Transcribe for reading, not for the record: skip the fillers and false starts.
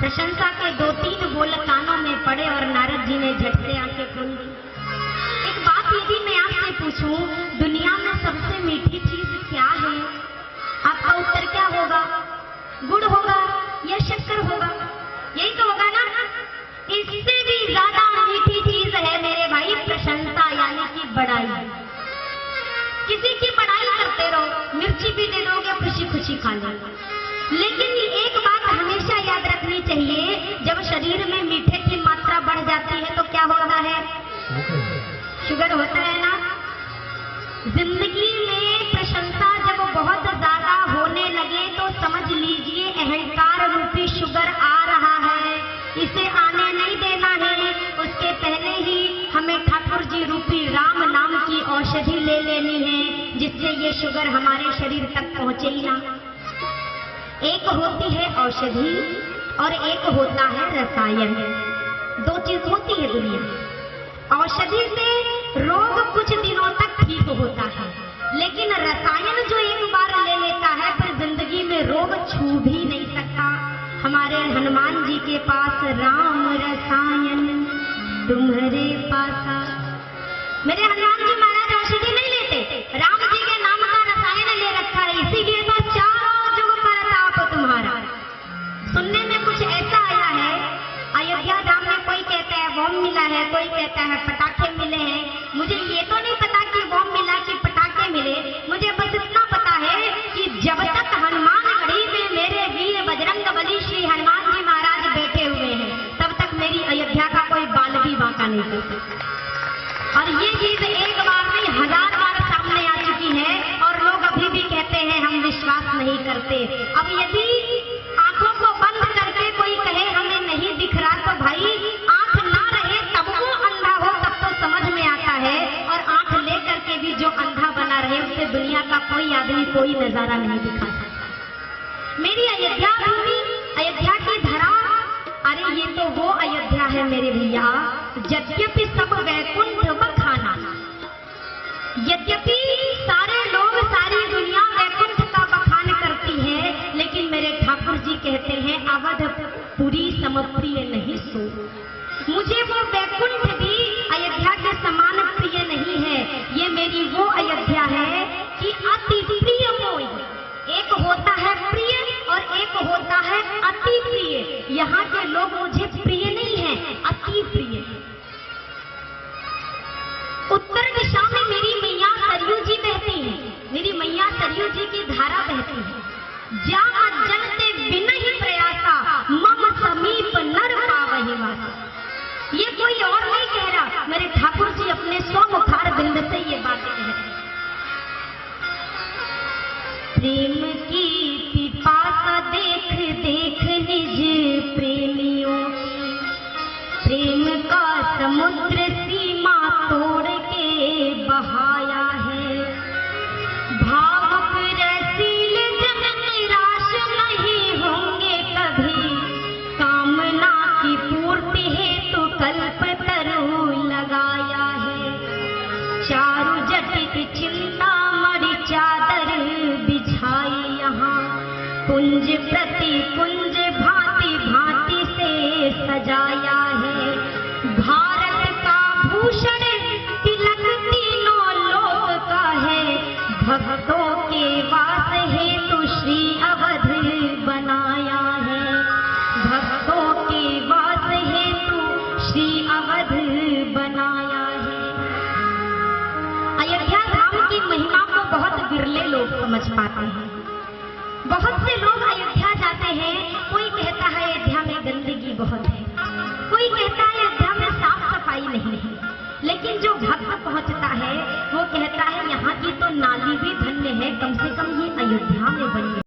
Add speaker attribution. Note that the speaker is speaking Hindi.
Speaker 1: प्रशंसा के 2-3 बोल कानों में पड़े और नारद जी ने झट से आंखें खोल दी। एक बात यदि मैं आपसे पूछूं, दुनिया में सबसे मीठी चीज क्या है? आपका उत्तर क्या होगा? गुड़ होगा या शक्कर होगा? यही तो होगा ना। इससे भी ज्यादा मीठी चीज है मेरे भाई प्रशंसा, यानी कि बड़ाई। किसी की बड़ाई करते रहो, मिर्ची भी दे दोगे खुशी खुशी खा लो। लेकिन एक बात हमेशा याद रखनी चाहिए, जब शरीर में मीठे की मात्रा बढ़ जाती है तो क्या होता है? शुगर होता है ना। जिंदगी में प्रशंसा जब बहुत ज्यादा होने लगे तो समझ लीजिए अहंकार रूपी शुगर आ रहा है, इसे आने नहीं देना है। उसके पहले ही हमें ठाकुर जी रूपी राम नाम की औषधि ले लेनी है, जिससे ये शुगर हमारे शरीर तक पहुंचे ही ना। एक होती है औषधि और एक होता है रसायन। दो चीज होती है दुनिया में। औषधि से रोग कुछ दिनों तक ठीक होता है, लेकिन रसायन जो एक बार ले लेता है फिर जिंदगी में रोग छू भी नहीं सकता। हमारे हनुमान जी के पास राम रसायन तुम्हारे पासा। मेरे हनुमान जी महाराज औषधि नहीं लेते, राम जी के नाम का रसायन ले रखा है, इसीलिए तो चारों जुग परताप तुम्हारा। सुनने में कुछ ऐसा आया है, अयोध्या धाम में कोई कहता है बम मिला है, कोई कहता है पटाखे मिले हैं। मुझे ये तो नहीं पता कि बम मिला कि पटाखे मिले, मुझे बस इतना पता है कि जब तक हनुमानगढ़ी में मेरे वीर बजरंगबली श्री हनुमान जी महाराज बैठे हुए हैं, तब तक मेरी अयोध्या का कोई बाल भी बांका नहीं हो सकता। और ये चीज एक बार नहीं 1000 बार सामने आ चुकी है और लोग अभी भी कहते हैं हम विश्वास नहीं करते। अब यदि आंखों को बंद करके कोई कहे हमें नहीं दिख रहा, तो भाई आंख ना रहे तब वो अंधा हो, तब तो समझ में आता है। और आंख लेकर के भी जो अंधा बना रहे उसे दुनिया का कोई आदमी कोई नजारा नहीं दिखा सकता। मेरी अयोध्या भूमि, अयोध्या की धरा, अरे ये तो वो अयोध्या है मेरे भैया, यद्यपि सब वैकुंठ बखाना। यद्यपि सारे लोग सारी दुनिया वैकुंठ का बखान करती है, लेकिन मेरे ठाकुर जी कहते हैं अवधपुरी समप्रिय नहीं सो। मुझे वो वैकुंठ भी अयोध्या के समान प्रिय नहीं है। ये मेरी वो अयोध्या है कि अति प्रिय मोई। एक होता है प्रिय और एक होता है अति प्रिय। यहाँ के लोग मुझे प्रिय नहीं है, अति प्रिय। उत्तर दिशा में मेरी मैया सरयू जी बहती है, मेरी मैया सरयू जी की धारा बहती है। जा जल से बिन ही प्रयासा मम समीप नर पावहि वासा। ये कोई और नहीं कह रहा, मेरे ठाकुर जी अपने स्वमुखार बिंद से ये बात कह रहे। प्रेम की पिपासा देख देख निज प्रेमियों की, प्रेम का समुद्र सीमा तोड़ के बहाया है। भावुक रसील जन निराश नहीं होंगे कभी, कामना की पूर्ति हेतु कल्प तरु लगाया है। चारु जटित चिंता मणि चादर बिछाई यहाँ, कुंज प्रति कुंज भांति भांति से सजाया है। भारत का भूषण तिलक तीनों लोक का है, भक्तों के वास हेतु श्री अवध बनाया है। भक्तों के वास हेतु श्री अवध बनाया है। अयोध्या धाम की महिमा को बहुत विरले लोग समझ पाते हैं। बहुत से लोग अयोध्या जाते हैं, कोई कहता है अयोध्या में गंदगी बहुत है, कोई कहता है अयोध्या में साफ सफाई नहीं है, लेकिन जो भक्त पहुंचता है वो कहता है यहाँ की तो नाली भी धन्य है, कम से कम ये अयोध्या में बनी है।